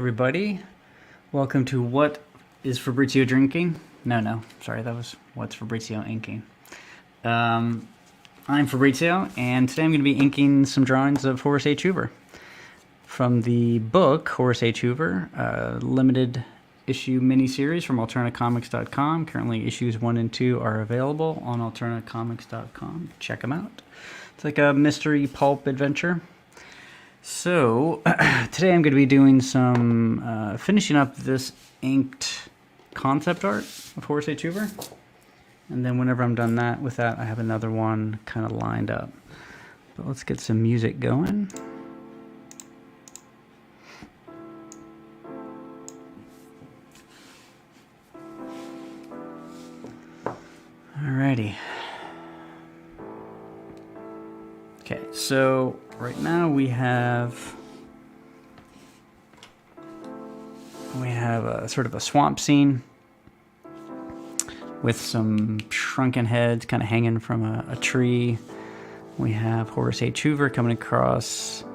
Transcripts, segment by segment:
everybody. Welcome to What is Fabrizio Drinking? No, sorry, that was What's Fabrizio Inking. I'm Fabrizio, and today I'm going to be inking some drawings of Horace H. Hoover from the book Horace H. Hoover, limited issue miniseries from AlternaComics.com. Currently, issues 1 and 2 are available on AlternaComics.com. Check them out. It's like a mystery pulp adventure. So, today I'm going to be doing some, finishing up this inked concept art of Horace H. Hoover. And then whenever I'm done with that, I have another one kind of lined up. But let's get some music going. Alrighty. Okay, so right now we have a sort of a swamp scene with some shrunken heads kind of hanging from a tree. We have Horace H. Hoover coming across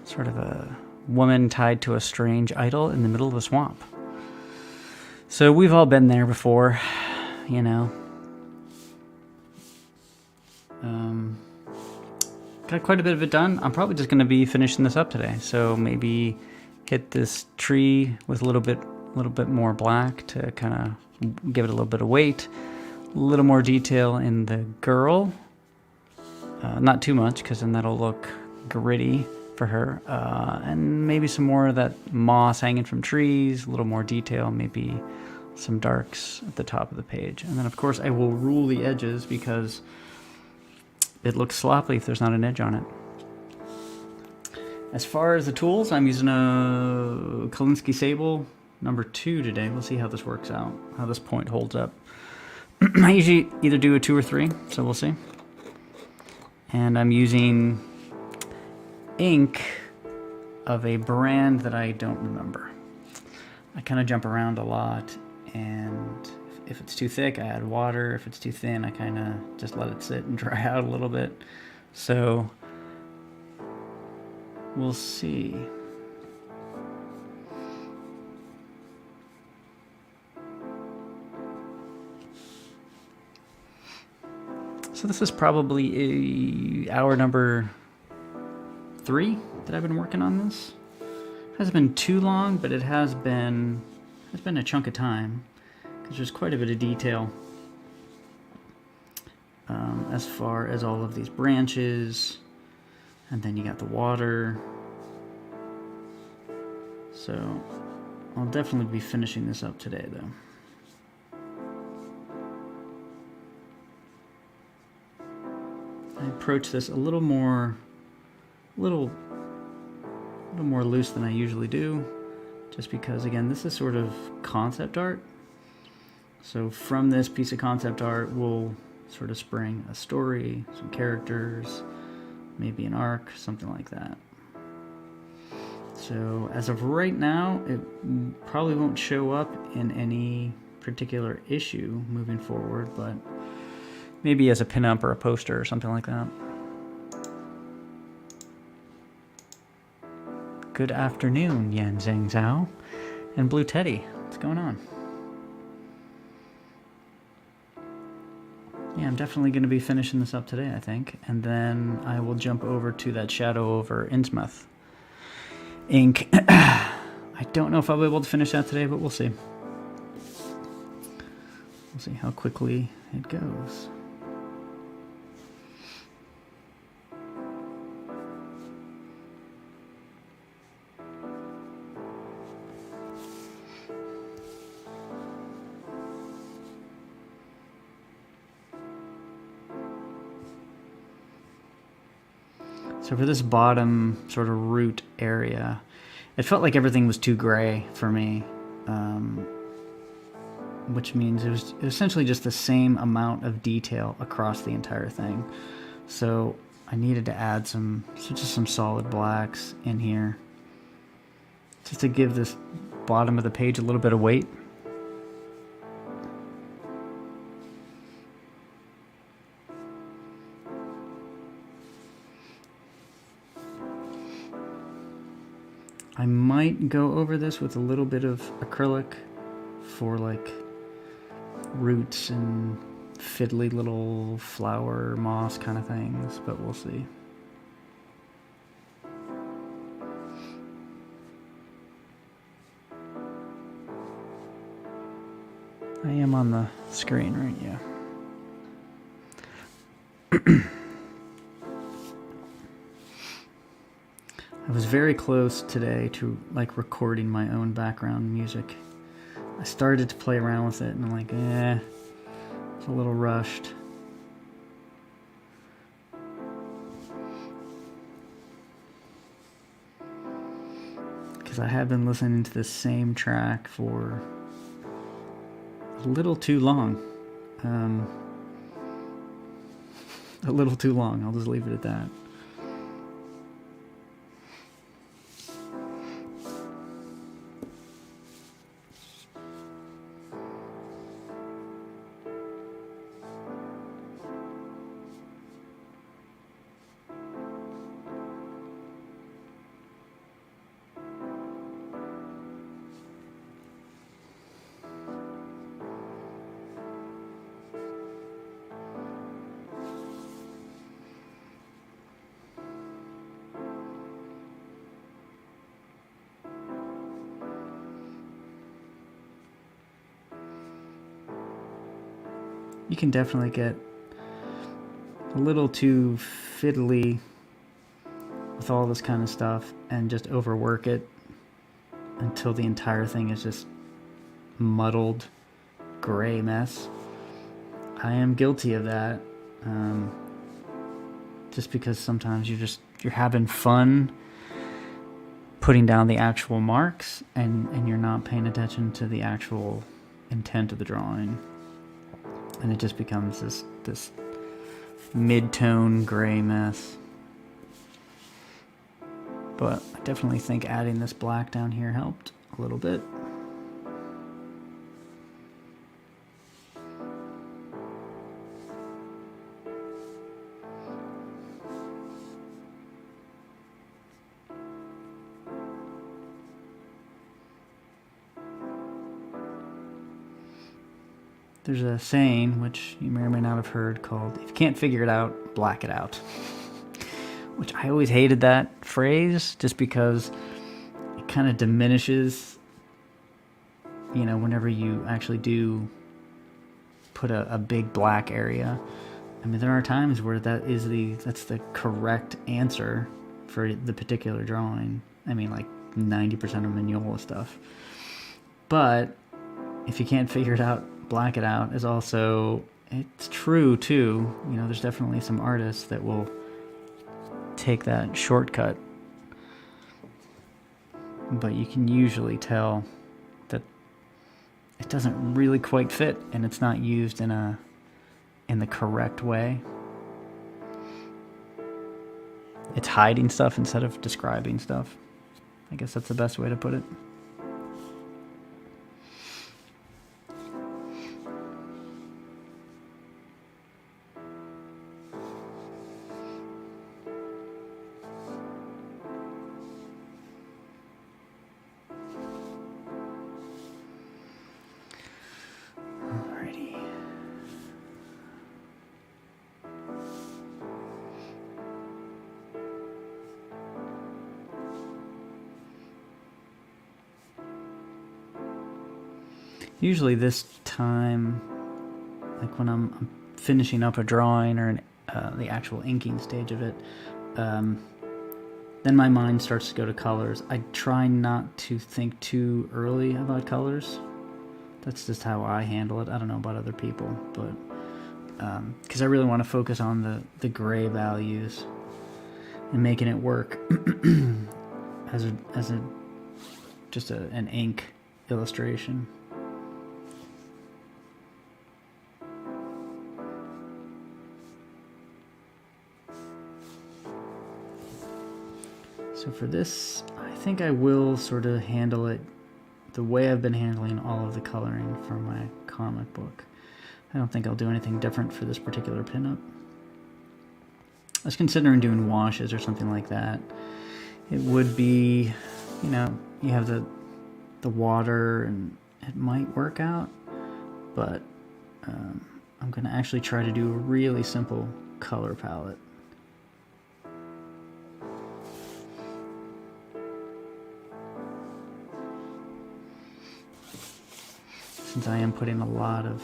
sort of a woman tied to a strange idol in the middle of a swamp. So we've all been there before, you know. Got quite a bit of it done. I'm probably just going to be finishing this up today. So maybe hit this tree with a little bit more black to kind of give it a little bit of weight. A little more detail in the girl. Not too much, because then that'll look gritty for her. And maybe some more of that moss hanging from trees. A little more detail, maybe some darks at the top of the page. And then, of course, I will rule the edges because it looks sloppy if there's not an edge on it. As far as the tools, I'm using a Kolinsky Sable number 2 today. We'll see how this works out, how this point holds up. I usually either do a 2 or 3, so we'll see. And I'm using ink of a brand that I don't remember. I kind of jump around a lot, and if it's too thick, I add water. If it's too thin, I kind of just let it sit and dry out a little bit. So we'll see. So this is probably hour number 3 that I've been working on this. It hasn't been too long, but it has been a chunk of time. There's quite a bit of detail as far as all of these branches, and then you got the water. So I'll definitely be finishing this up today, though. I approach this a little more loose than I usually do, just because, again, this is sort of concept art. So from this piece of concept art, we'll sort of spring a story, some characters, maybe an arc, something like that. So as of right now, it probably won't show up in any particular issue moving forward, but maybe as a pinup or a poster or something like that. Good afternoon, Yan Zheng Zhao and Blue Teddy. What's going on? Yeah, I'm definitely going to be finishing this up today, I think. And then I will jump over to that Shadow over Innsmouth ink. I don't know if I'll be able to finish that today, but we'll see. We'll see how quickly it goes. So for this bottom sort of root area, it felt like everything was too gray for me, which means it was essentially just the same amount of detail across the entire thing. So I needed to add just some solid blacks in here, just to give this bottom of the page a little bit of weight. I might go over this with a little bit of acrylic for like roots and fiddly little flower moss kind of things, but we'll see. I am on the screen, right? Yeah. I was very close today to like recording my own background music. I started to play around with it and I'm like, it's a little rushed. Because I have been listening to the same track for a little too long. A little too long, I'll just leave it at that. You can definitely get a little too fiddly with all this kind of stuff and just overwork it until the entire thing is just muddled gray mess. I am guilty of that, just because sometimes you're having fun putting down the actual marks and you're not paying attention to the actual intent of the drawing. And it just becomes this mid-tone gray mess. But I definitely think adding this black down here helped a little bit. There's a saying, which you may or may not have heard, called, if you can't figure it out, black it out. Which I always hated that phrase, just because it kind of diminishes, whenever you actually do put a big black area. I mean, there are times where that's the correct answer for the particular drawing. I mean, like 90% of Mignola stuff. But if you can't figure it out, black it out is also, it's true too. There's definitely some artists that will take that shortcut, but you can usually tell that it doesn't really quite fit and it's not used in the correct way. It's hiding stuff instead of describing stuff. I guess that's the best way to put it. Usually this time, like when I'm finishing up a drawing or the actual inking stage of it, then my mind starts to go to colors. I try not to think too early about colors. That's just how I handle it. I don't know about other people, but because I really want to focus on the gray values and making it work as an ink illustration. So for this, I think I will sort of handle it the way I've been handling all of the coloring for my comic book. I don't think I'll do anything different for this particular pinup. I was considering doing washes or something like that. It would be you know, you have the water and it might work out, but I'm going to actually try to do a really simple color palette. Since I am putting a lot of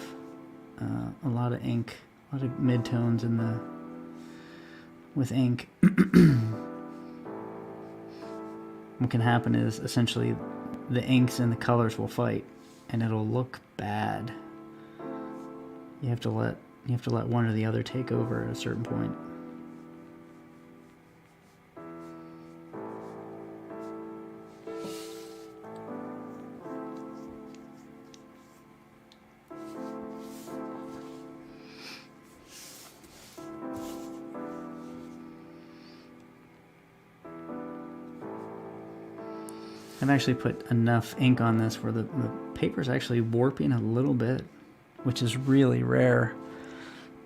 ink, a lot of midtones in with ink, what can happen is essentially the inks and the colors will fight, and it'll look bad. You have to let one or the other take over at a certain point. I've actually put enough ink on this where the paper's actually warping a little bit, which is really rare.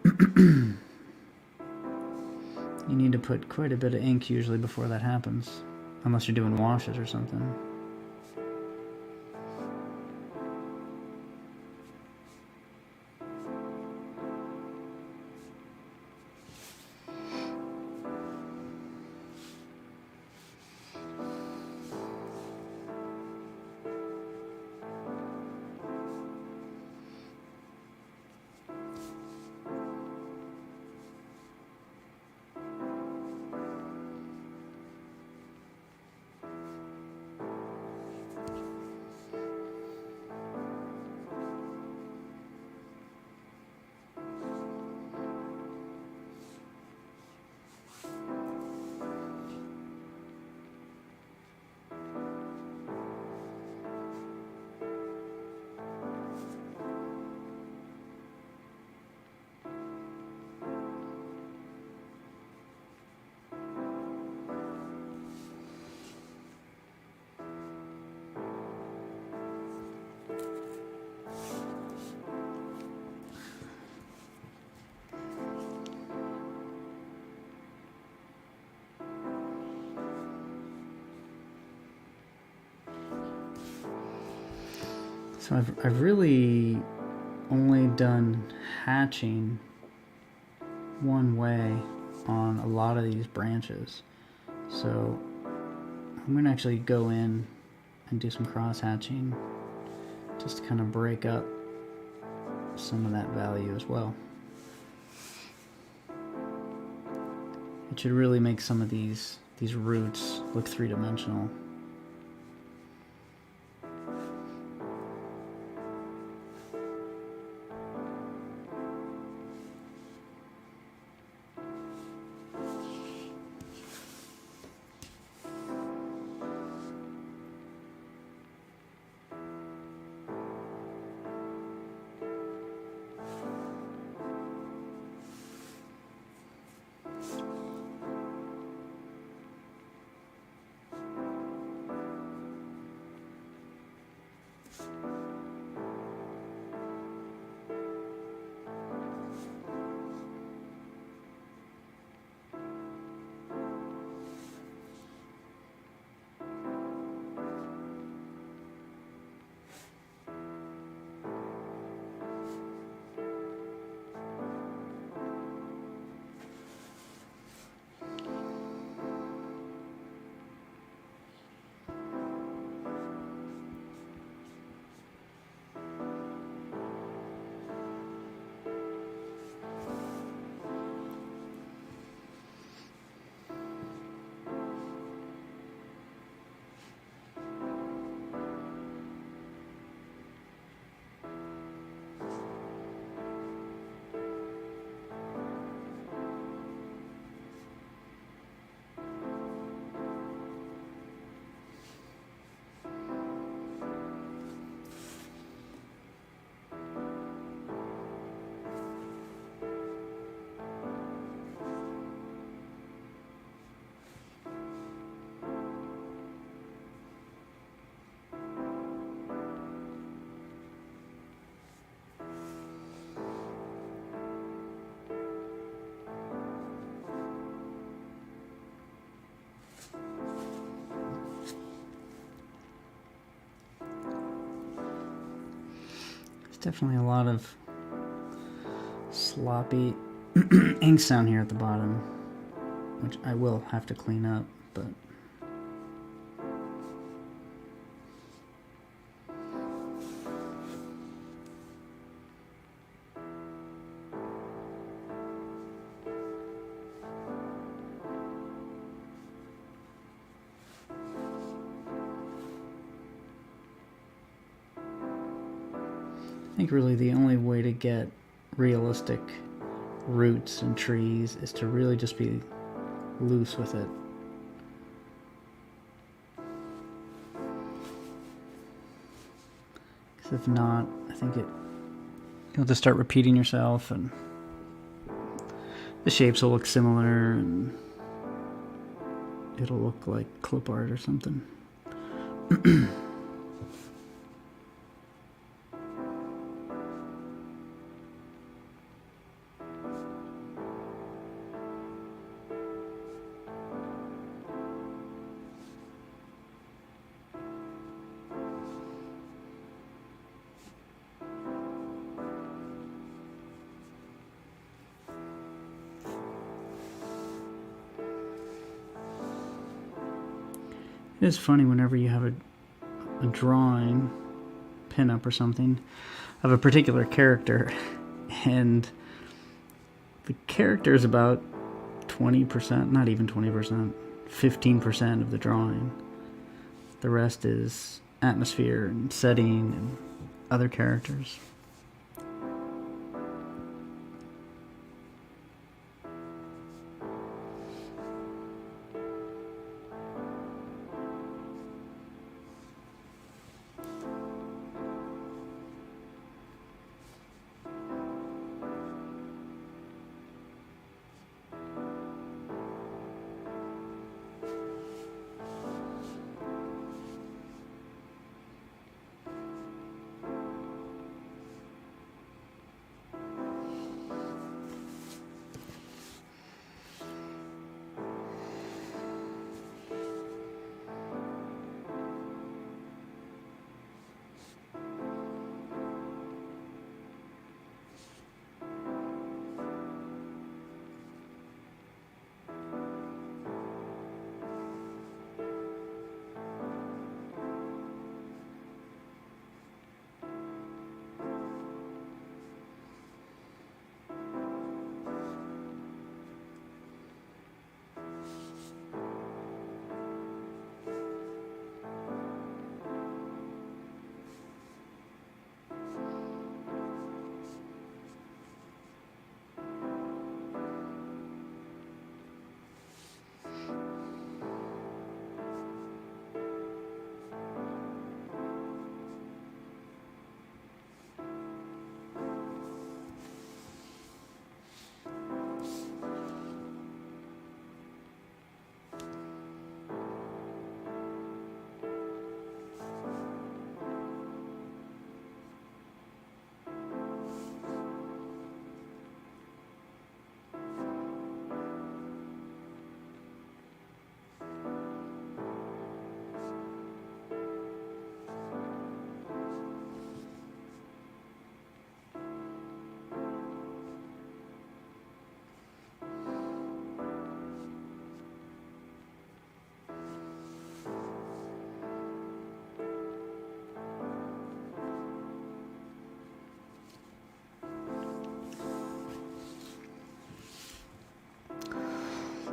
You need to put quite a bit of ink usually before that happens, unless you're doing washes or something. So I've really only done hatching one way on a lot of these branches. So I'm going to actually go in and do some cross hatching just to kind of break up some of that value as well. It should really make some of these roots look three-dimensional. Definitely a lot of sloppy inks down here at the bottom, which I will have to clean up, but I think really the only way to get realistic roots and trees is to really just be loose with it. Because if not, I think you'll have to start repeating yourself, and the shapes will look similar, and it'll look like clip art or something. It is funny whenever you have a drawing, pinup or something, of a particular character, and the character is about 20%, not even 20%, 15% of the drawing. The rest is atmosphere and setting and other characters.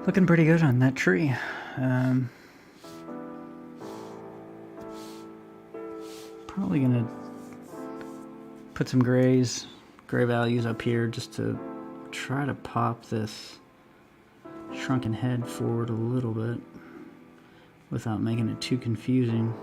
Looking pretty good on that tree. Probably gonna put some gray values up here just to try to pop this shrunken head forward a little bit without making it too confusing.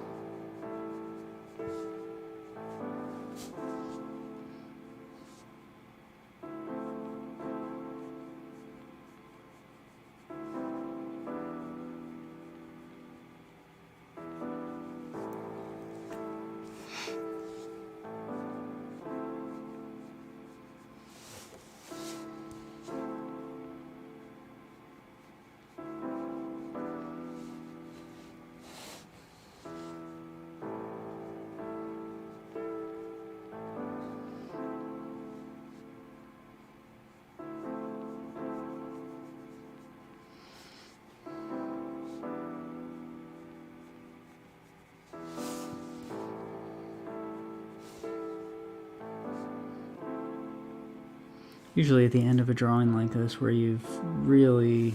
Usually at the end of a drawing like this, where you've really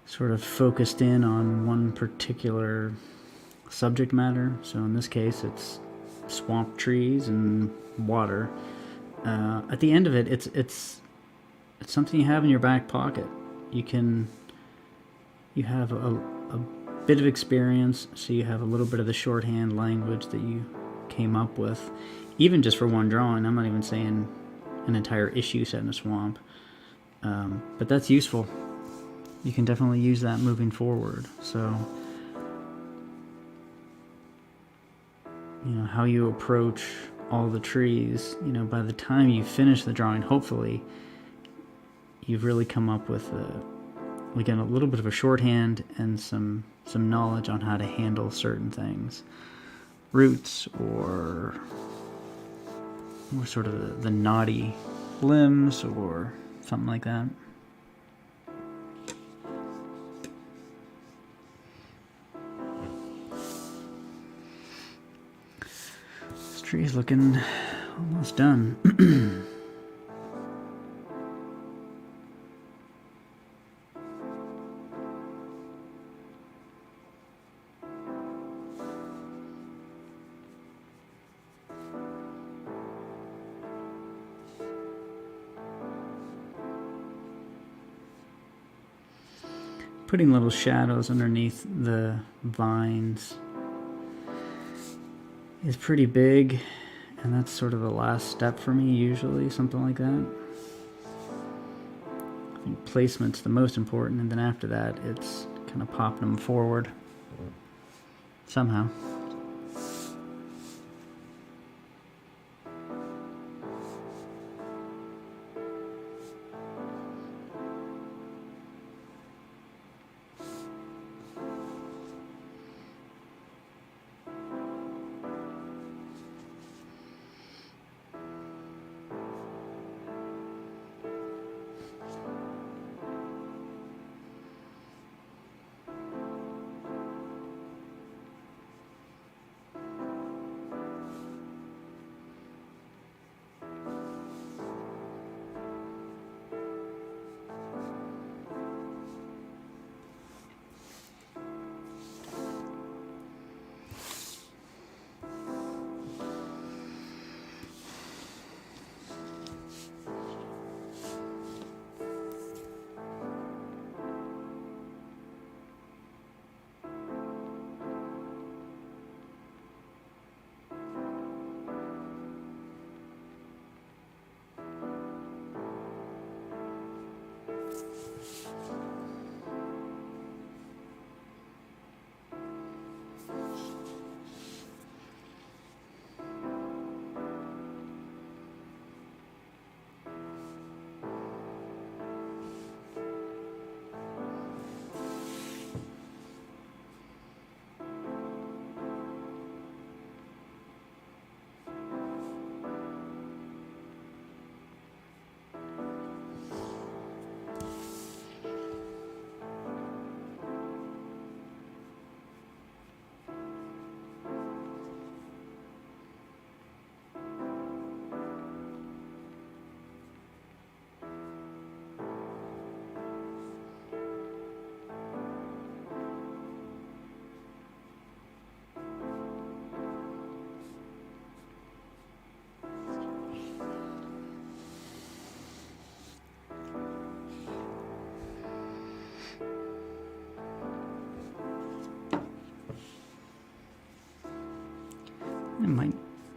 sort of focused in on one particular subject matter. So in this case, it's swamp trees and water. At the end of it, it's something you have in your back pocket. You have a bit of experience, so you have a little bit of the shorthand language that you came up with, even just for one drawing. I'm not even saying an entire issue set in a swamp, but that's useful. You can definitely use that moving forward. So, how you approach all the trees, by the time you finish the drawing, hopefully you've really come up with a little bit of a shorthand and some knowledge on how to handle certain things, roots or sort of the knotty limbs or something like that. This tree's looking almost done. Putting little shadows underneath the vines is pretty big, and that's sort of the last step for me usually, something like that. I think placement's the most important, and then after that it's kind of popping them forward somehow.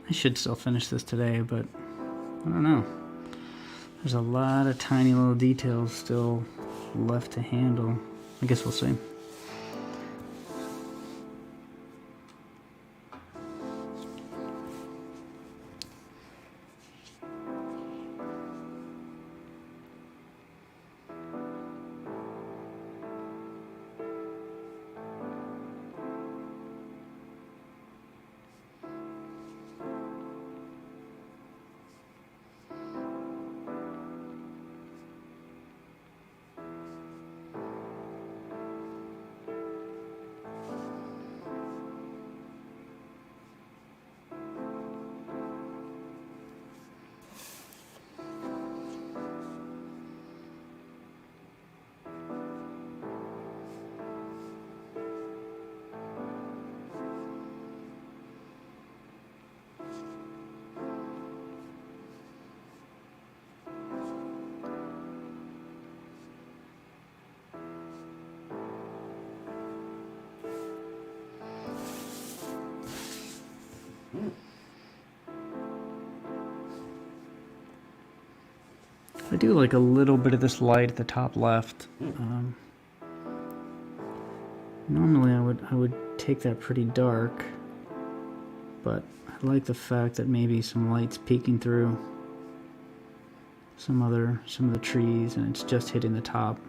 I should still finish this today, but I don't know. There's a lot of tiny little details still left to handle. I guess we'll see. I do like a little bit of this light at the top left. Normally I would take that pretty dark, but I like the fact that maybe some light's peeking through some of the trees and it's just hitting the top.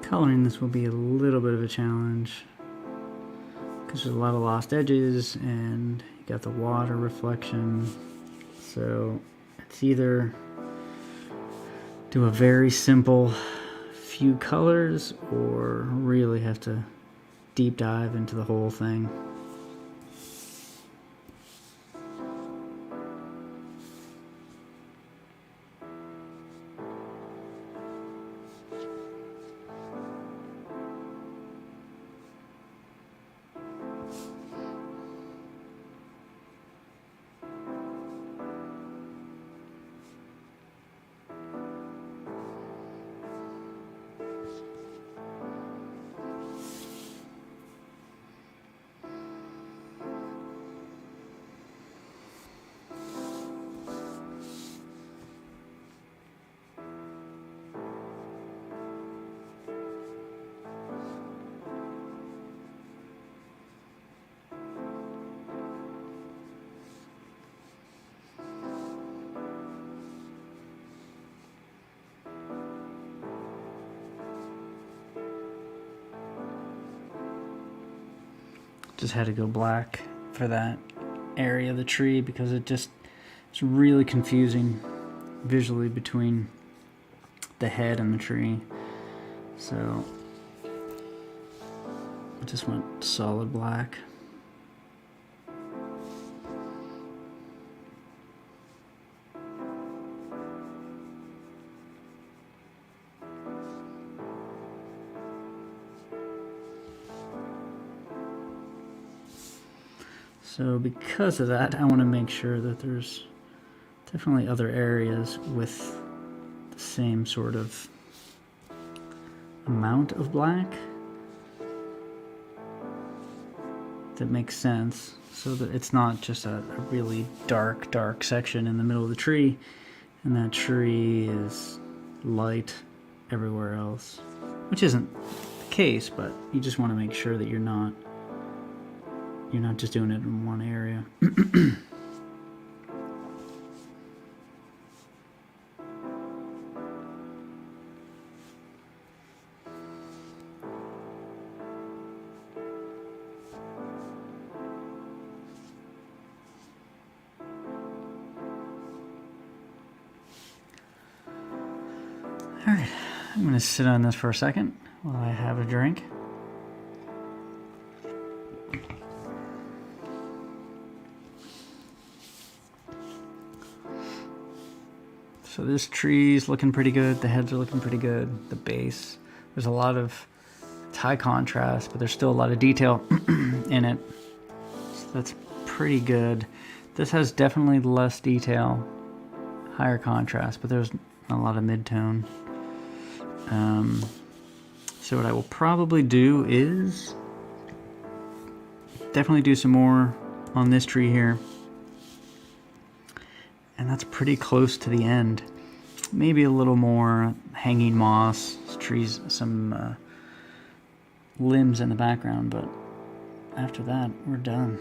Coloring this will be a little bit of a challenge because there's a lot of lost edges and you got the water reflection. So it's either do a very simple few colors or really have to deep dive into the whole thing. Just had to go black for that area of the tree because it's really confusing visually between the head and the tree. So I just went solid black. So because of that, I want to make sure that there's definitely other areas with the same sort of amount of black that makes sense, so that it's not just a really dark section in the middle of the tree and that tree is light everywhere else, which isn't the case, but you just want to make sure that you're not just doing it in one area. All right, I'm going to sit on this for a second while I have a drink. So this tree's looking pretty good. The heads are looking pretty good. The base, there's a lot of, it's high contrast, but there's still a lot of detail in it. So that's pretty good. This has definitely less detail, higher contrast, but there's a lot of mid-tone. So what I will probably do is definitely do some more on this tree here. And that's pretty close to the end. Maybe a little more hanging moss, trees, some limbs in the background, but after that, we're done.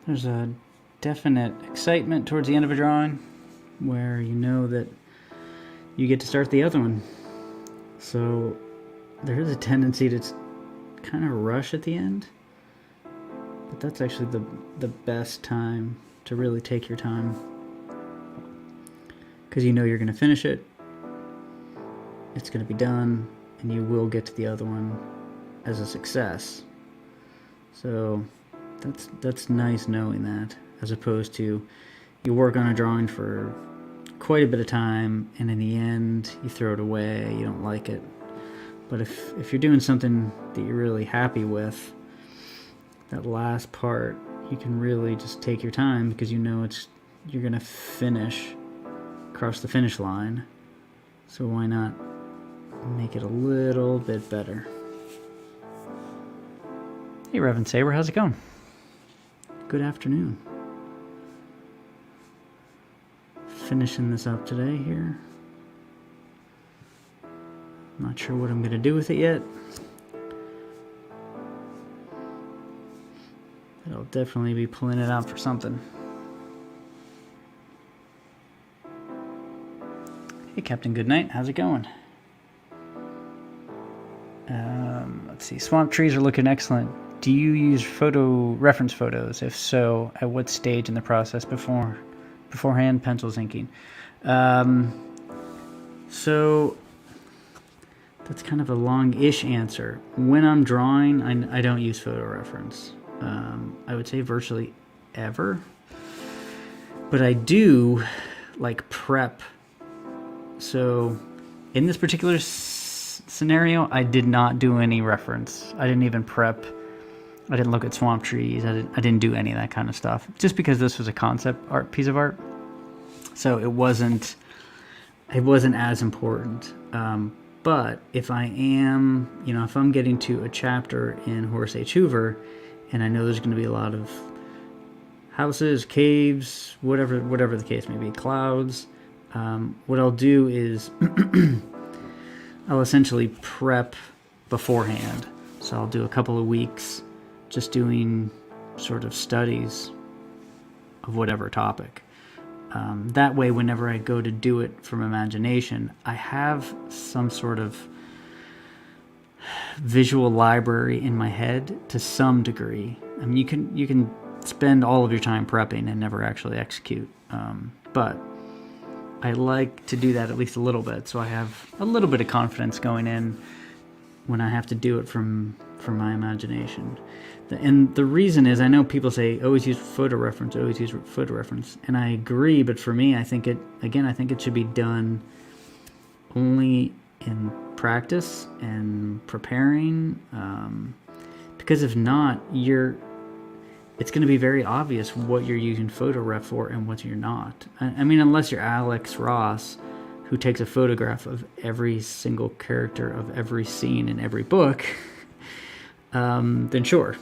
There's a definite excitement towards the end of a drawing where you know that you get to start the other one. So there is a tendency to kind of rush at the end, but that's actually the best time to really take your time, because you know you're going to finish it, it's going to be done, and you will get to the other one as a success. So that's nice knowing that, as opposed to you work on a drawing for quite a bit of time and in the end you throw it away, you don't like it. But if you're doing something that you're really happy with, that last part, you can really just take your time, because you know you're gonna finish, cross the finish line. So why not make it a little bit better? Hey Reverend Saber, how's it going? Good afternoon. Finishing this up today here. Not sure what I'm going to do with it yet. But I'll definitely be pulling it out for something. Hey, Captain Goodnight, how's it going? Let's see. Swamp trees are looking excellent. Do you use reference photos? If so, at what stage in the process beforehand pencils inking? So that's kind of a long-ish answer. When I'm drawing, I don't use photo reference. I would say virtually ever. But I do like prep. So in this particular scenario, I did not do any reference. I didn't even prep. I didn't look at swamp trees. I didn't do any of that kind of stuff. Just because this was a concept art piece of art, so it wasn't as important. But if I am, if I'm getting to a chapter in Horace H. Hoover, and I know there's going to be a lot of houses, caves, whatever the case may be, clouds, what I'll do is I'll essentially prep beforehand. So I'll do a couple of weeks just doing sort of studies of whatever topic. That way, whenever I go to do it from imagination, I have some sort of visual library in my head to some degree. I mean, you can spend all of your time prepping and never actually execute, but I like to do that at least a little bit, so I have a little bit of confidence going in when I have to do it from my imagination. And the reason is, I know people say always use photo reference, and I agree. But for me, I think it should be done only in practice and preparing, because if not, it's going to be very obvious what you're using photo ref for and what you're not. I mean, unless you're Alex Ross, who takes a photograph of every single character of every scene in every book, then sure.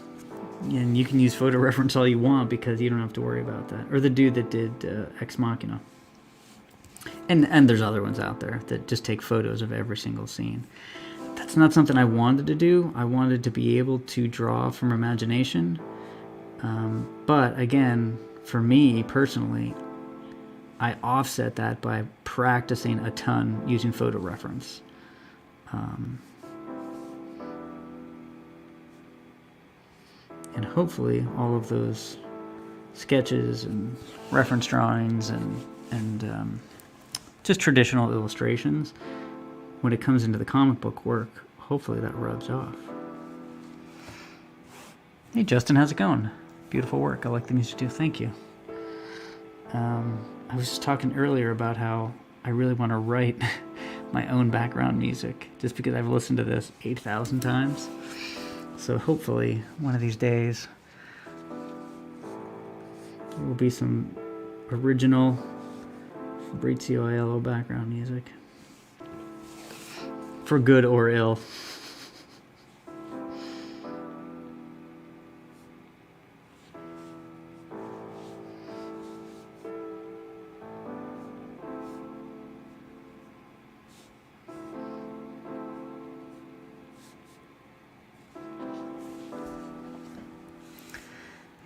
And you can use photo reference all you want because you don't have to worry about that. Or the dude that did Ex Machina. And there's other ones out there that just take photos of every single scene. That's not something I wanted to do. I wanted to be able to draw from imagination. But again, for me personally, I offset that by practicing a ton using photo reference. And hopefully all of those sketches and reference drawings and just traditional illustrations, when it comes into the comic book work, hopefully that rubs off. Hey Justin, how's it going? Beautiful work. I like the music too. Thank you. I was just talking earlier about how I really want to write my own background music, just because I've listened to this 8,000 times. So hopefully one of these days there will be some original Fabrizio Aiello background music, for good or ill.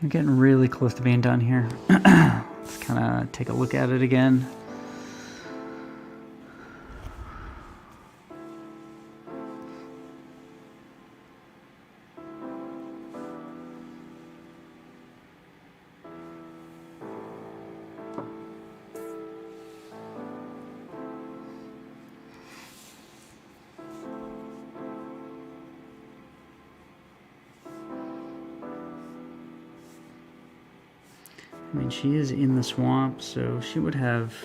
I'm getting really close to being done here. Let's kind of take a look at it again. I mean, she is in the swamp, so she would have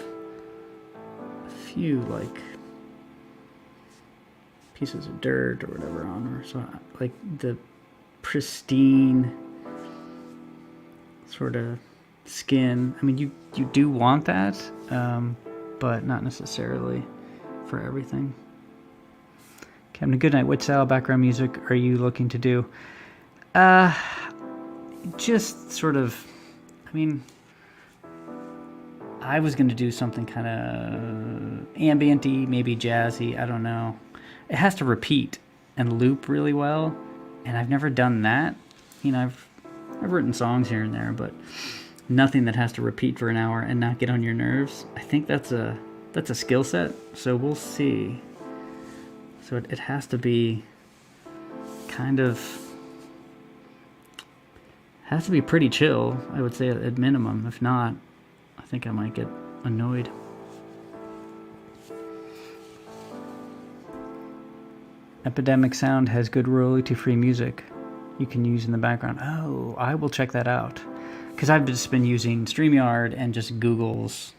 a few, like, pieces of dirt or whatever on her. So, like, the pristine sort of skin. I mean, you do want that, but not necessarily for everything. Captain Goodnight, what style background music are you looking to do? Just sort of... I mean, I was going to do something kind of ambient-y, maybe jazzy, I don't know. It has to repeat and loop really well, and I've never done that. You know, I've written songs here and there, but nothing that has to repeat for an hour and not get on your nerves. I think that's a skill set, so we'll see. So it has to be kind of, has to be pretty chill, I would say, at minimum. If not, I think I might get annoyed. Epidemic Sound has good royalty-free music you can use in the background. Oh, I will check that out. Because I've just been using StreamYard and just Google's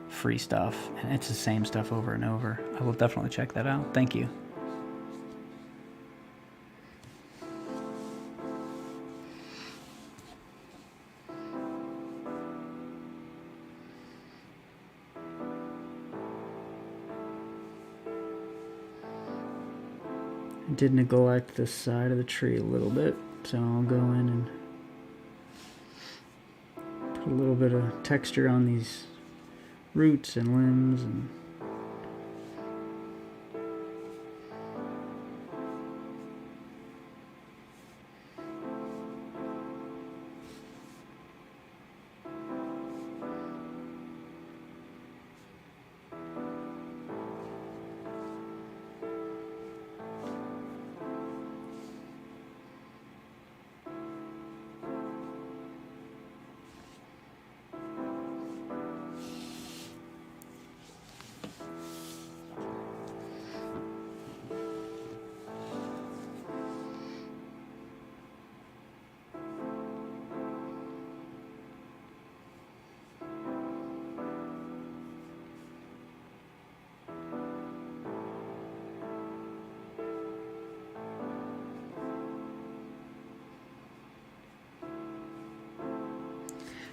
free stuff. And it's the same stuff over and over. I will definitely check that out. Thank you. I did neglect the side of the tree a little bit, so I'll go in and put a little bit of texture on these roots and limbs and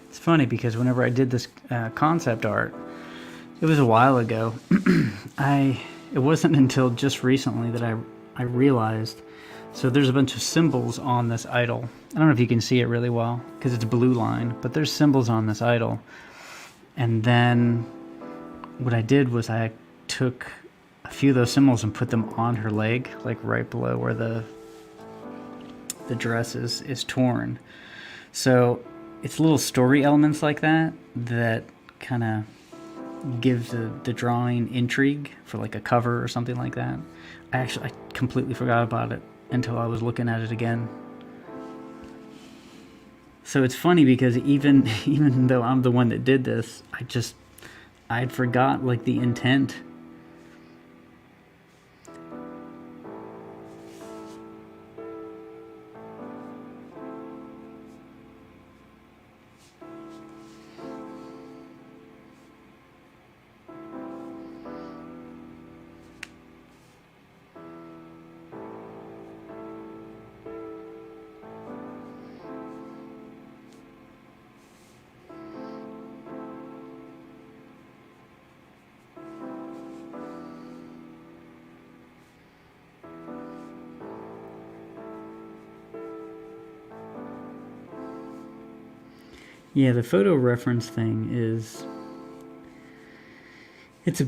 it's funny because whenever I did this concept art, it was a while ago. It wasn't until just recently that I realized. So there's a bunch of symbols on this idol. I don't know if you can see it really well because it's a blue line, but there's symbols on this idol. And then what I did was I took a few of those symbols and put them on her leg, like right below where the dress is torn. So it's little story elements like that that kind of give the drawing intrigue for like a cover or something like that. I completely forgot about it until I was looking at it again. So it's funny because even though I'm the one that did this, I'd forgot like the intent. Yeah, the photo reference thing it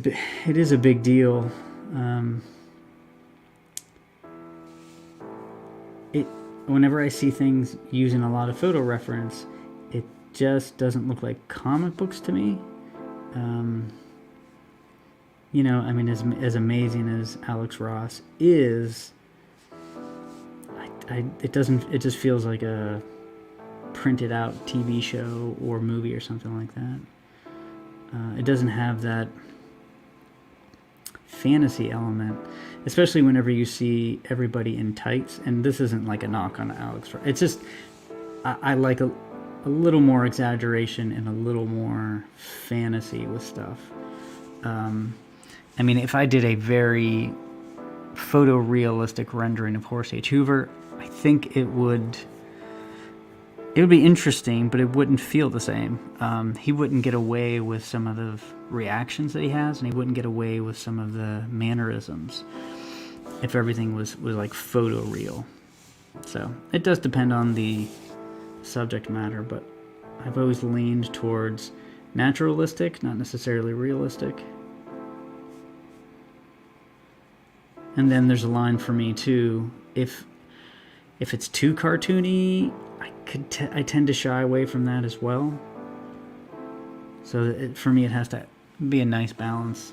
is a big deal. Whenever I see things using a lot of photo reference, it just doesn't look like comic books to me. You know, I mean, as amazing as Alex Ross is, it just feels like a printed out TV show or movie or something like that. It doesn't have that fantasy element, especially whenever you see everybody in tights. And this isn't like a knock on Alex Ross. It's just I like a little more exaggeration and a little more fantasy with stuff. I mean, if I did a very photorealistic rendering of Horace H. Hoover, I think it would be interesting, but it wouldn't feel the same. He wouldn't get away with some of the reactions that he has, and he wouldn't get away with some of the mannerisms if everything was like photoreal. So it does depend on the subject matter, but I've always leaned towards naturalistic, not necessarily realistic. And then there's a line for me too. If it's too cartoony, I I tend to shy away from that as well. So for me, it has to be a nice balance.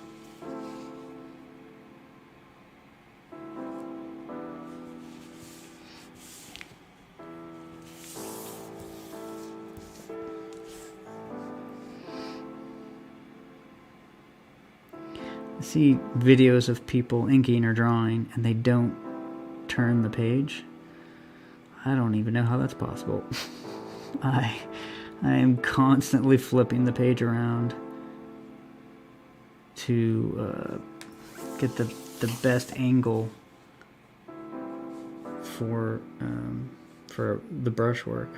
I see videos of people inking or drawing and they don't turn the page. I don't even know how that's possible. I am constantly flipping the page around to get the best angle for the brushwork.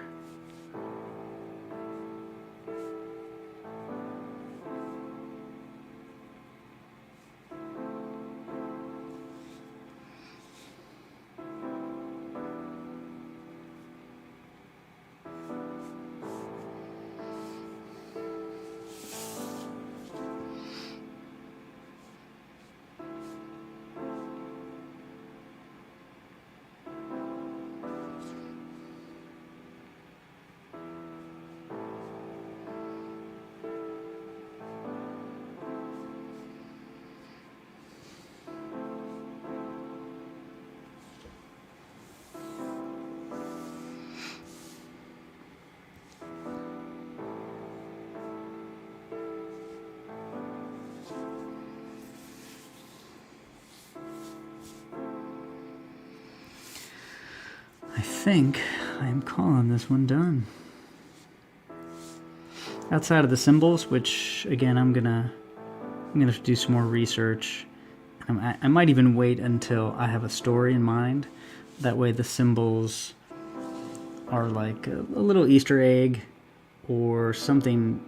I think I am calling this one done. Outside of the symbols, which again I'm gonna have to do some more research. I might even wait until I have a story in mind. That way the symbols are like a little Easter egg or something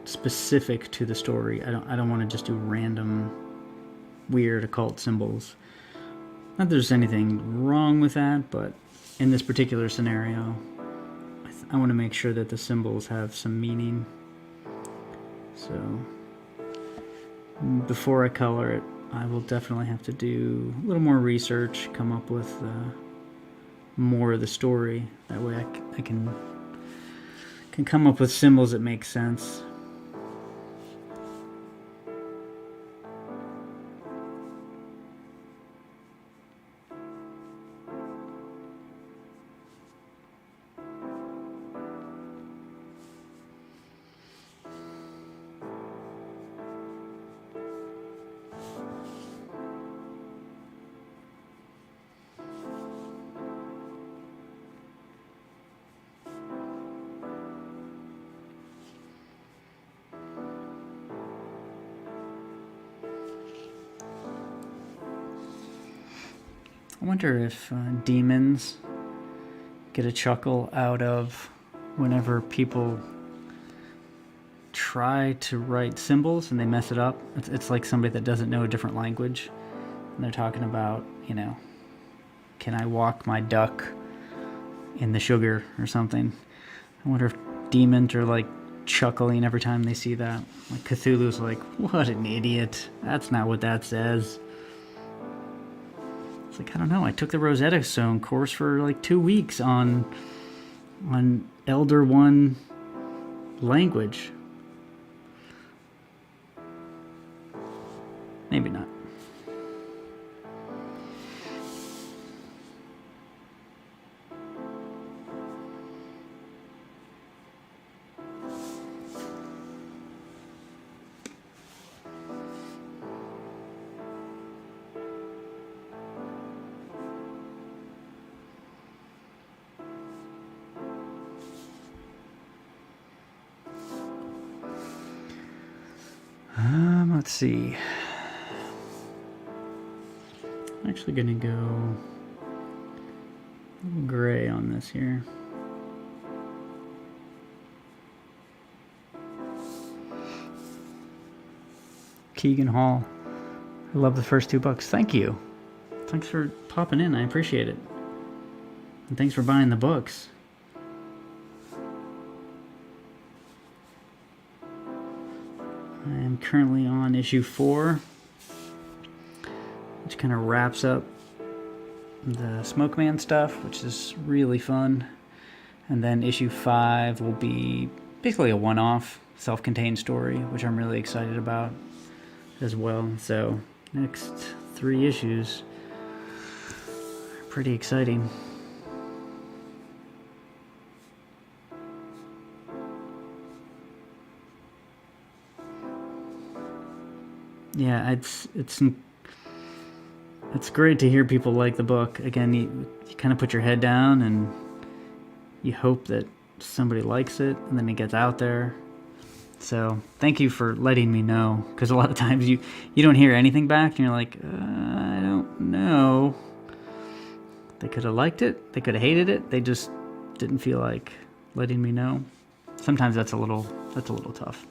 specific to the story. I don't want to just do random weird occult symbols. Not that there's anything wrong with that, but in this particular scenario, I want to make sure that the symbols have some meaning. So before I color it, I will definitely have to do a little more research, come up with more of the story. That way I can come up with symbols that make sense. I wonder if demons get a chuckle out of whenever people try to write symbols and they mess it up. It's like somebody that doesn't know a different language, and they're talking about, can I walk my duck in the sugar or something. I wonder if demons are like chuckling every time they see that. Like Cthulhu's like, what an idiot. That's not what that says. It's like, I don't know. I took the Rosetta Stone course for like 2 weeks on Elder One language. Maybe not. Let's see. I'm actually gonna go a little gray on this here. Keegan Hall. I love the first 2 books. Thank you. Thanks for popping in. I appreciate it. And thanks for buying the books. I am currently on issue 4, which kind of wraps up the Smoke Man stuff, which is really fun. And then issue 5 will be basically a one-off, self-contained story, which I'm really excited about as well. So next 3 issues are pretty exciting. Yeah, it's great to hear people like the book. Again, you kind of put your head down and you hope that somebody likes it, and then it gets out there. So thank you for letting me know, because a lot of times you don't hear anything back, and you're like, I don't know. They could have liked it, they could have hated it, they just didn't feel like letting me know. Sometimes that's a little tough.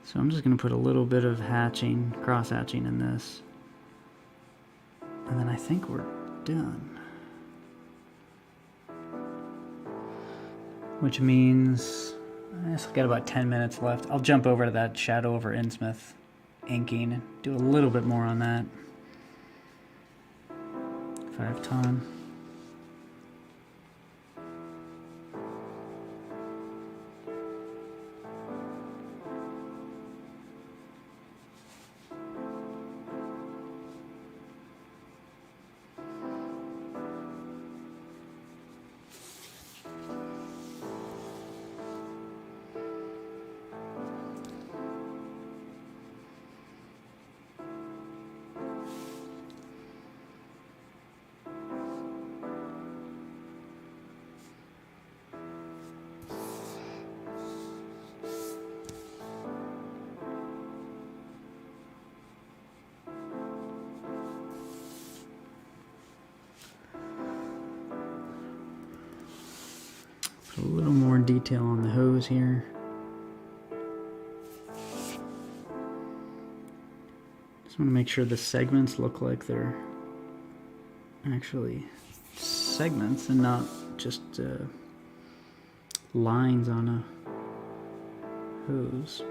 So I'm just going to put a little bit of hatching, cross hatching in this. And then I think we're done. Which means I guess I've got about 10 minutes left. I'll jump over to that Shadow over Innsmouth inking, do a little bit more on that if I have time. Put a little more detail on the hose here. Just want to make sure the segments look like they're actually segments and not just lines on a hose.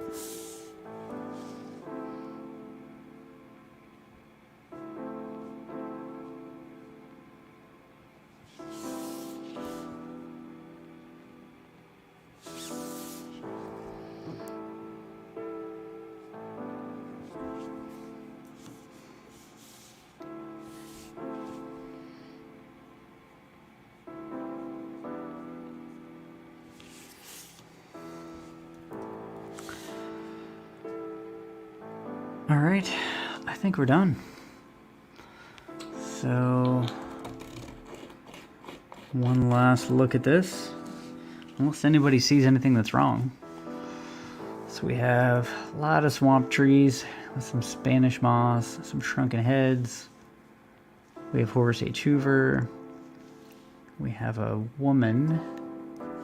All right, I think we're done. So, one last look at this, unless anybody sees anything that's wrong. So we have a lot of swamp trees with some Spanish moss, some shrunken heads. We have Horace H. Hoover. We have a woman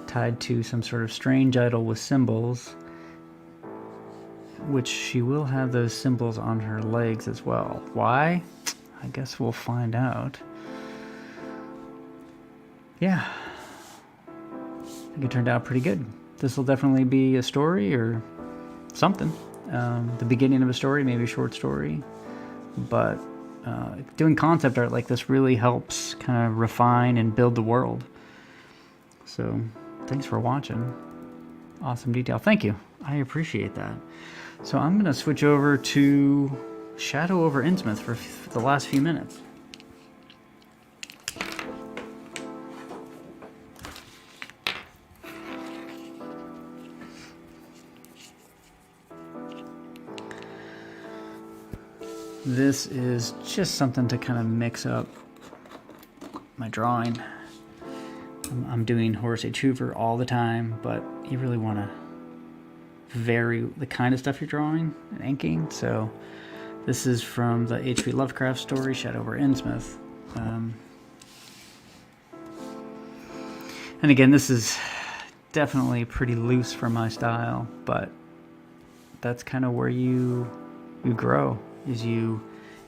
tied to some sort of strange idol with symbols, which she will have those symbols on her legs as well. Why? I guess we'll find out. Yeah. I think it turned out pretty good. This will definitely be a story or something. The beginning of a story, maybe a short story. But doing concept art like this really helps kind of refine and build the world. So thanks for watching. Awesome detail. Thank you. I appreciate that. So I'm going to switch over to Shadow over Innsmouth for the last few minutes. This is just something to kind of mix up my drawing. I'm doing Horace H. Hoover all the time, but you really want to vary the kind of stuff you're drawing and inking. So this is from the H.P. Lovecraft story, Shadow over Innsmouth. And again, this is definitely pretty loose for my style, but that's kind of where you grow, is you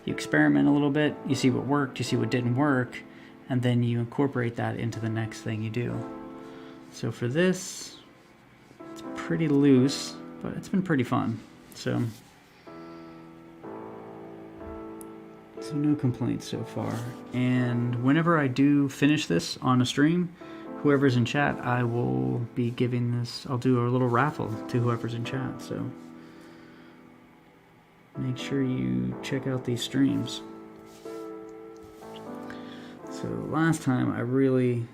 experiment a little bit, you see what worked, you see what didn't work, and then you incorporate that into the next thing you do. So for this, it's pretty loose, but it's been pretty fun. So no complaints so far. And whenever I do finish this on a stream, whoever's in chat, I will be giving this, I'll do a little raffle to whoever's in chat. So make sure you check out these streams. So last time I really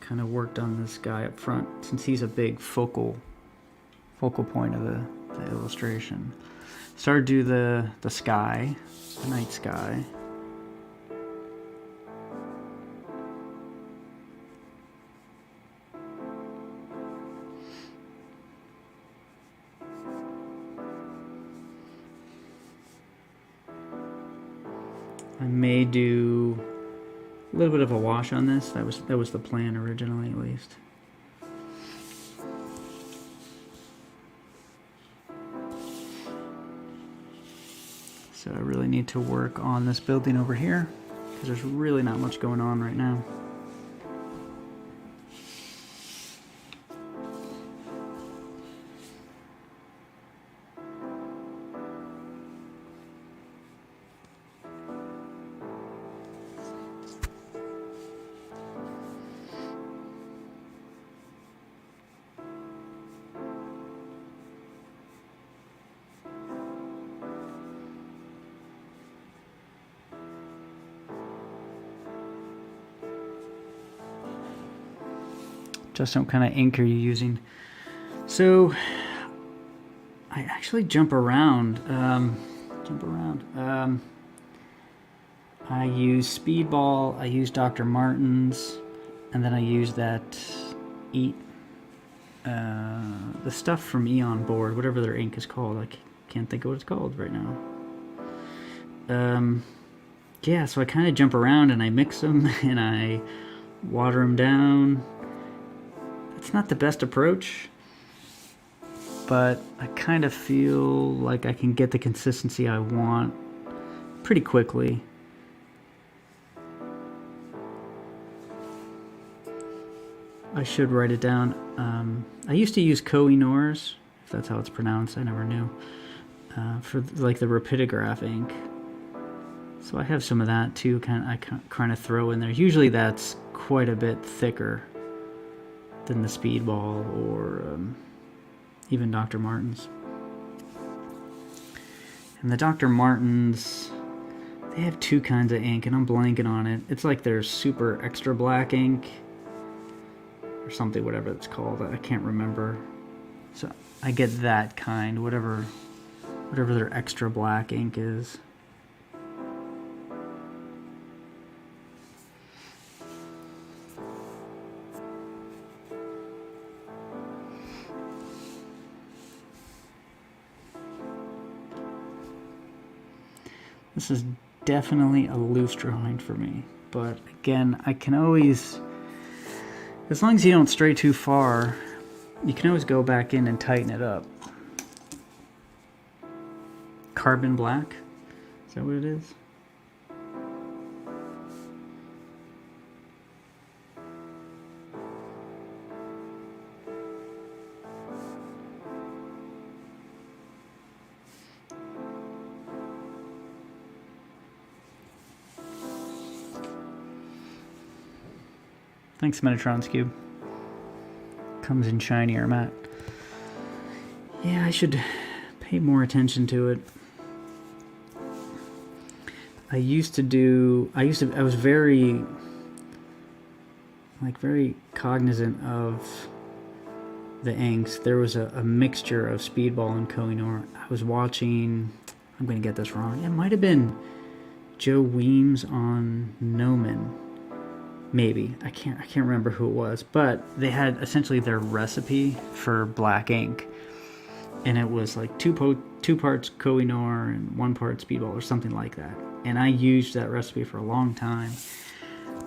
kind of worked on this guy up front, since he's a big focal point of the illustration. Started to do the sky, the night sky. I may do a little bit of a wash on this. That was the plan originally, at least. So I really need to work on this building over here, because there's really not much going on right now. Just what kind of ink are you using? So I actually jump around. I use Speedball, I use Dr. Martens, and then I use that the stuff from Eon Board, whatever their ink is called. I can't think of what it's called right now. Yeah, so I kind of jump around and I mix them and I water them down. It's not the best approach, but I kind of feel like I can get the consistency I want pretty quickly. I should write it down. I used to use Koh-i-Noor's, if that's how it's pronounced, I never knew, for like the Rapidograph ink. So I have some of that too, I kind of throw in there. Usually that's quite a bit thicker than the Speedball or even Dr. Martens. And the Dr. Martens, they have two kinds of ink, and I'm blanking on it. It's like their super extra black ink or something, whatever it's called. I can't remember. So I get that kind, whatever their extra black ink is. This is definitely a loose drawing for me, but again, I can always, as long as you don't stray too far, you can always go back in and tighten it up. Carbon black, is that what it is? Thanks, Metatron's Cube. Comes in shiny or matte. Yeah, I should pay more attention to it. I was very cognizant of the inks. There was a mixture of Speedball and Koh-i-Noor. I was watching, I'm going to get this wrong, it might have been Joe Weems on Gnomon. Maybe. I can't remember who it was, but they had essentially their recipe for black ink. and it was like two parts Kohinoor and 1 part Speedball or something like that. And I used that recipe for a long time.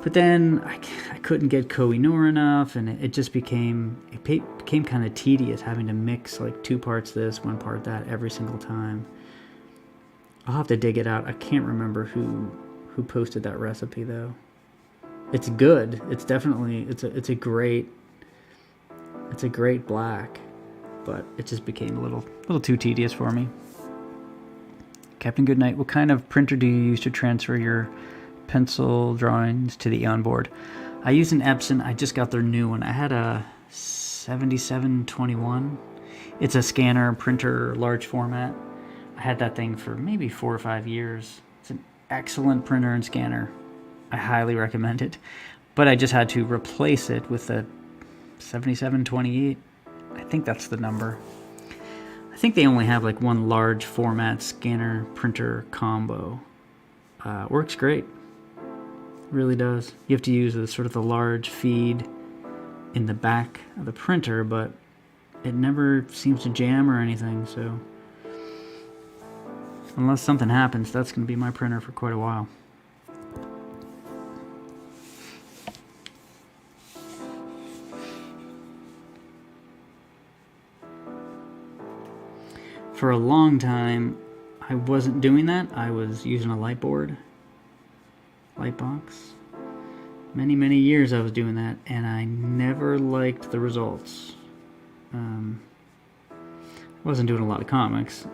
But then I couldn't get Kohinoor enough, and it just became kind of tedious having to mix like 2 parts this, 1 part that every single time. I'll have to dig it out. I can't remember who posted that recipe though. It's good. It's definitely it's a great black, but it just became a little too tedious for me. Captain Goodnight, what kind of printer do you use to transfer your pencil drawings to the Eon board? I use an Epson. I just got their new one. I had a 7721. It's a scanner, printer, large format. I had that thing for maybe 4 or 5 years. It's an excellent printer and scanner. I highly recommend it. But I just had to replace it with a 7728. I think that's the number. I think they only have like one large format scanner printer combo. Works great. Really does. You have to use the large feed in the back of the printer, but it never seems to jam or anything, so unless something happens, that's going to be my printer for quite a while. For a long time, I wasn't doing that. I was using a light box. Many years I was doing that, and I never liked the results. Wasn't doing a lot of comics.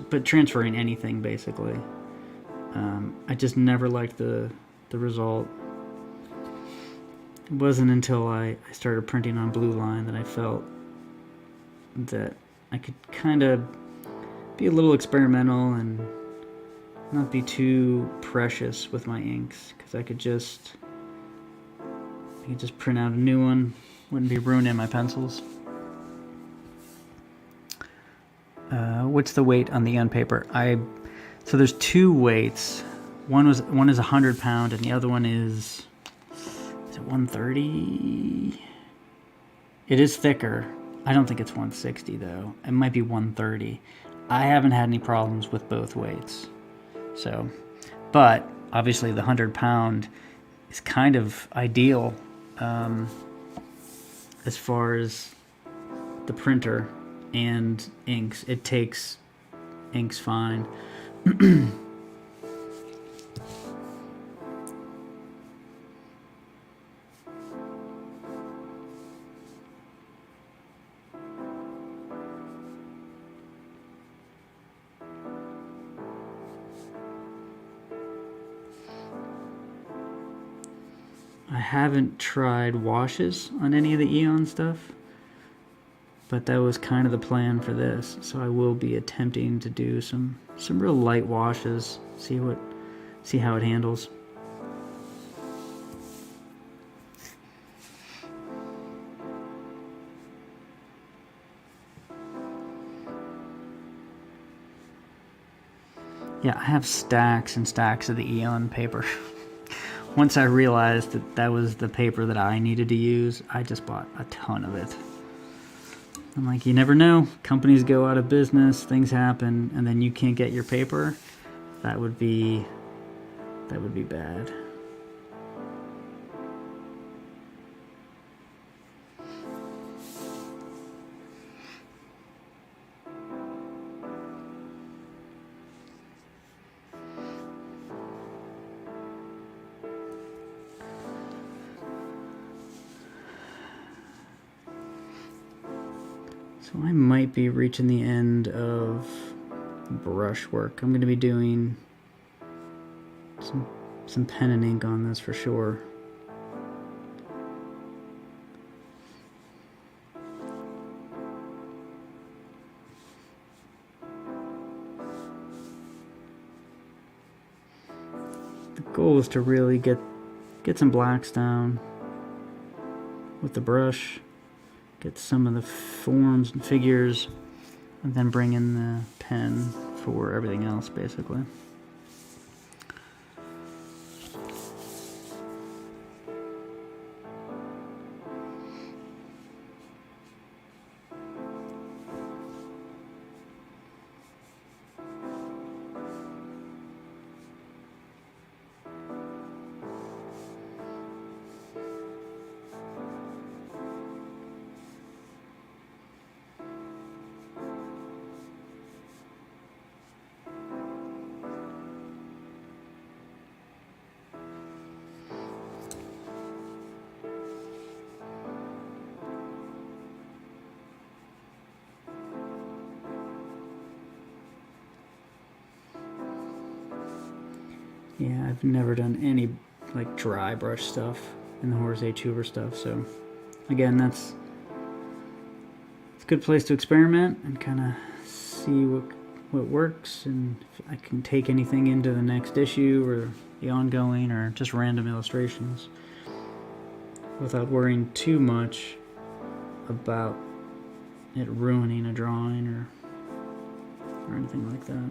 But transferring anything basically. I just never liked the result. It wasn't until I started printing on Blue Line that I felt that I could kind of be a little experimental and not be too precious with my inks, because I could just print out a new one. Wouldn't be ruining my pencils. What's the weight on the Eon paper? So there's 2 weights. One is 100 pound, and the other one is it 130? It is thicker. I don't think it's 160 though. It might be 130. I haven't had any problems with both weights. So, but obviously the 100 pound is kind of ideal as far as the printer and inks. It takes inks fine. I haven't tried washes on any of the Eon stuff, but that was kind of the plan for this. So I will be attempting to do some real light washes, see how it handles. Yeah, I have stacks and stacks of the Eon paper. Once I realized that was the paper that I needed to use, I just bought a ton of it. I'm like, you never know. Companies go out of business, things happen, and then you can't get your paper. That would be bad. So I might be reaching the end of brushwork. I'm going to be doing some pen and ink on this for sure. The goal is to really get some blacks down with the brush. Get some of the forms and figures, and then bring in the pen for everything else, basically. Yeah, I've never done any like dry brush stuff in the Horace H. Hoover stuff, so again, it's a good place to experiment and kind of see what works, and if I can take anything into the next issue or the ongoing or just random illustrations without worrying too much about it ruining a drawing or anything like that.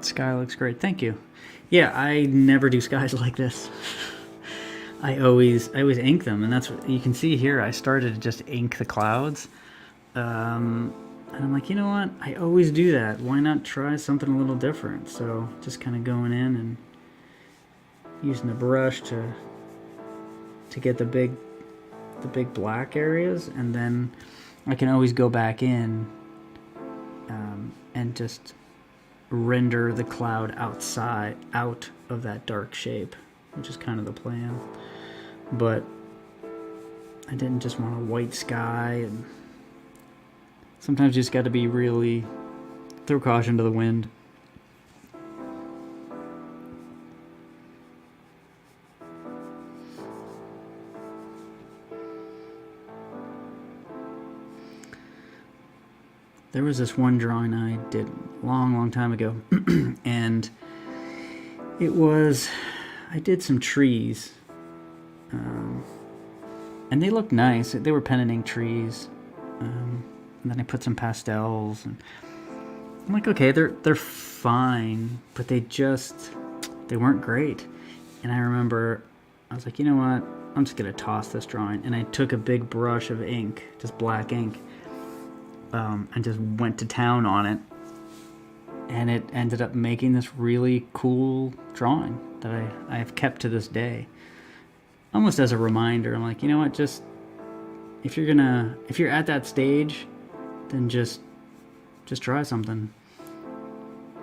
Sky looks great. Thank you. Yeah, I never do skies like this. I always ink them, and that's what you can see here. I started to just ink the clouds. And I'm like, you know what? I always do that. Why not try something a little different? So just kind of going in and using the brush to get the big black areas, and then I can always go back in and just render the cloud out of that dark shape, which is kind of the plan. But I didn't just want a white sky, and sometimes you just got to be really throw caution to the wind. There was this one drawing I did a long time ago, and it was, I did some trees, and they looked nice. They were pen and ink trees, and then I put some pastels, and I'm like, okay, they're fine, but they weren't great. And I remember I was like, you know what? I'm just gonna toss this drawing, and I took a big brush of ink, just black ink. And just went to town on it, and it ended up making this really cool drawing that I have kept to this day, almost as a reminder. I'm like, you know what, just if you're at that stage, then just try something.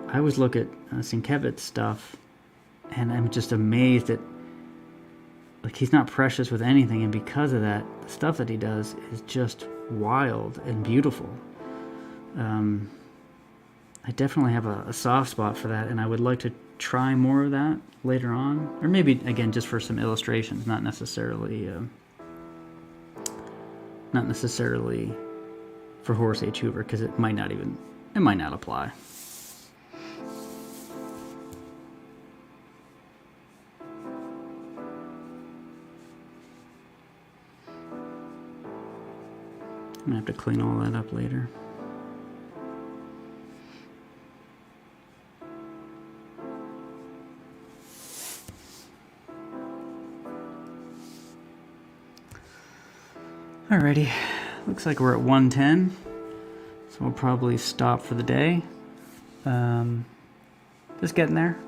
I always look at Sienkiewicz stuff, and I'm just amazed at, like, he's not precious with anything, and because of that, the stuff that he does is just wild and beautiful. I definitely have a soft spot for that, and I would like to try more of that later on, or maybe again just for some illustrations, not necessarily for Horace H. Hoover, because it might not apply. I'm gonna have to clean all that up later. Alrighty, looks like we're at 110, so we'll probably stop for the day. Just getting there.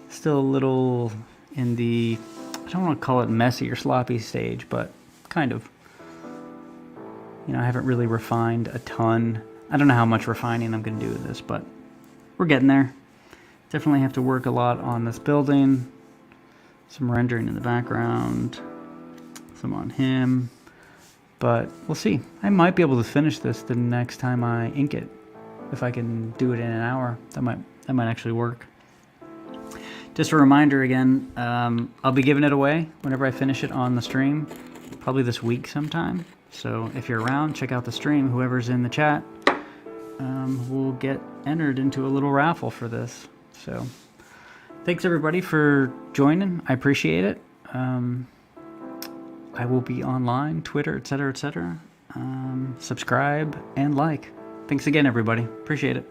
Still a little in the, I don't want to call it messy or sloppy stage, but kind of. You know, I haven't really refined a ton. I don't know how much refining I'm going to do with this, but we're getting there. Definitely have to work a lot on this building. Some rendering in the background. Some on him. But we'll see. I might be able to finish this the next time I ink it. If I can do it in an hour, that might actually work. Just a reminder again, I'll be giving it away whenever I finish it on the stream. Probably this week sometime. So if you're around, check out the stream. Whoever's in the chat will get entered into a little raffle for this. So thanks everybody for joining. I appreciate it. I will be online, Twitter, etc., etc. Subscribe and like. Thanks again, everybody. Appreciate it.